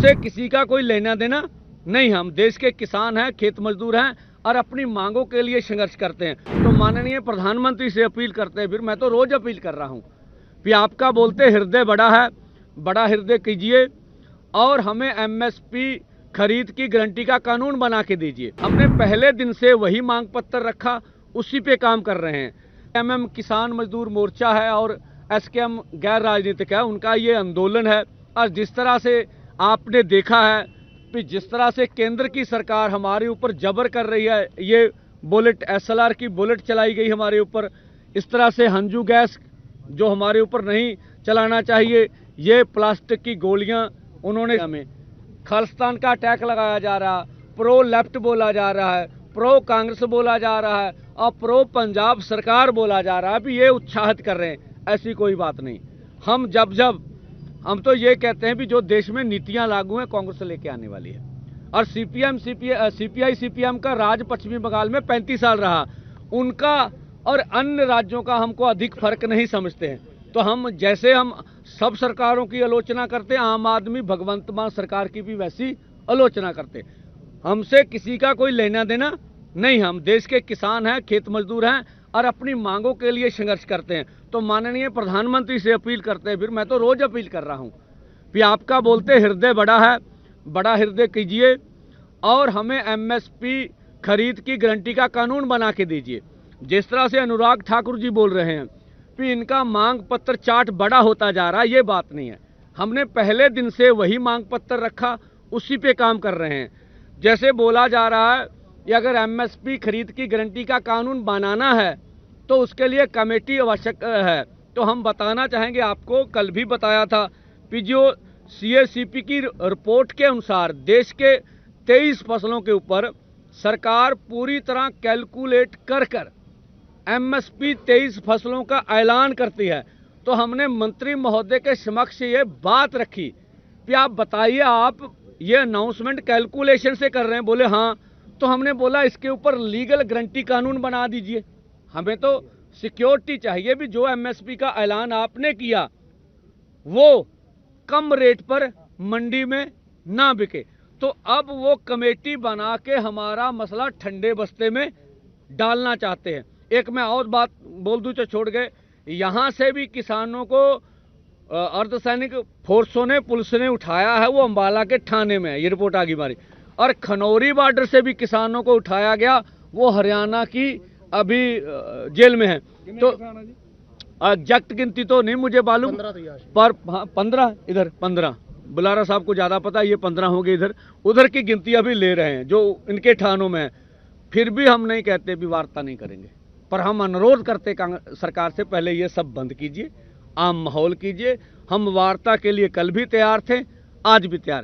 हमसे किसी का कोई लेना देना नहीं। हम देश के किसान हैं, खेत मजदूर हैं और अपनी मांगों के लिए संघर्ष करते हैं। तो माननीय प्रधानमंत्री से अपील करते हैं, फिर मैं तो रोज अपील कर रहा हूं कि आपका बोलते हृदय बड़ा है, बड़ा हृदय कीजिए और हमें एमएसपी खरीद की गारंटी का कानून बना के दीजिए। हमने पहले दिन से वही मांग पत्र रखा, उसी पे काम कर रहे हैं। एमएम किसान मजदूर मोर्चा है और एसकेएम गैर राजनीतिक है, उनका ये आंदोलन है। और जिस तरह से आपने देखा है कि जिस तरह से केंद्र की सरकार हमारे ऊपर जबर कर रही है, ये बुलेट एसएलआर की बुलेट चलाई गई हमारे ऊपर, इस तरह से हंजू गैस जो हमारे ऊपर नहीं चलाना चाहिए, ये प्लास्टिक की गोलियां उन्होंने हमें, खालिस्तान का अटैक लगाया जा रहा, प्रो लेफ्ट बोला जा रहा है, प्रो कांग्रेस बोला जा रहा है और प्रो पंजाब सरकार बोला जा रहा है। भी ये उत्साहित कर रहे हैं, ऐसी कोई बात नहीं। हम तो ये कहते हैं भी जो देश में नीतियां लागू हैं कांग्रेस लेके आने वाली है। और सीपीआई सीपीएम का राज पश्चिमी बंगाल में 35 साल रहा, उनका और अन्य राज्यों का हमको अधिक फर्क नहीं समझते हैं। तो हम सब सरकारों की आलोचना करते हैं, आम आदमी भगवंत मान सरकार की भी वैसी आलोचना करते हैं। हमसे किसी का कोई लेना देना नहीं। हम देश के किसान हैं, खेत मजदूर हैं और अपनी मांगों के लिए संघर्ष करते हैं। तो माननीय प्रधानमंत्री से अपील करते हैं, फिर मैं तो रोज अपील कर रहा हूं कि आपका बोलते हृदय बड़ा है, बड़ा हृदय कीजिए और हमें एमएसपी खरीद की गारंटी का कानून बना के दीजिए। जिस तरह से अनुराग ठाकुर जी बोल रहे हैं कि इनका मांग पत्र चार्ट बड़ा होता जा रहा है, ये बात नहीं है। हमने पहले दिन से वही मांग पत्र रखा, उसी पे काम कर रहे हैं। जैसे बोला जा रहा है कि अगर एमएसपी खरीद की गारंटी का कानून बनाना है तो उसके लिए कमेटी आवश्यक है। तो हम बताना चाहेंगे, आपको कल भी बताया था कि जो सीएसीपी की रिपोर्ट के अनुसार देश के 23 फसलों के ऊपर सरकार पूरी तरह कैलकुलेट कर एमएसपी 23 फसलों का ऐलान करती है। तो हमने मंत्री महोदय के समक्ष ये बात रखी कि आप बताइए, आप ये अनाउंसमेंट कैलकुलेशन से कर रहे हैं? बोले हाँ। तो हमने बोला इसके ऊपर लीगल गारंटी कानून बना दीजिए। हमें तो सिक्योरिटी चाहिए भी जो एमएसपी का ऐलान आपने किया वो कम रेट पर मंडी में ना बिके। तो अब वो कमेटी बना के हमारा मसला ठंडे बस्ते में डालना चाहते हैं। एक मैं और बात बोल दूं तो छोड़ गए, यहां से भी किसानों को अर्धसैनिक फोर्सों ने, पुलिस ने उठाया है, वो अंबाला के थाने में है, ये रिपोर्ट आ गई हमारी। और खनौरी बॉर्डर से भी किसानों को उठाया गया, वो हरियाणा की अभी जेल में है। तो एग्जैक्ट गिनती तो नहीं मुझे मालूम, पर 15 इधर 15 बुलारा साहब को ज्यादा पता, ये 15 होंगे इधर। उधर की गिनती अभी ले रहे हैं जो इनके थानों में है। फिर भी हम नहीं कहते भी वार्ता नहीं करेंगे, पर हम अनुरोध करते सरकार से, पहले ये सब बंद कीजिए, आम माहौल कीजिए। हम वार्ता के लिए कल भी तैयार थे, आज भी तैयार हैं।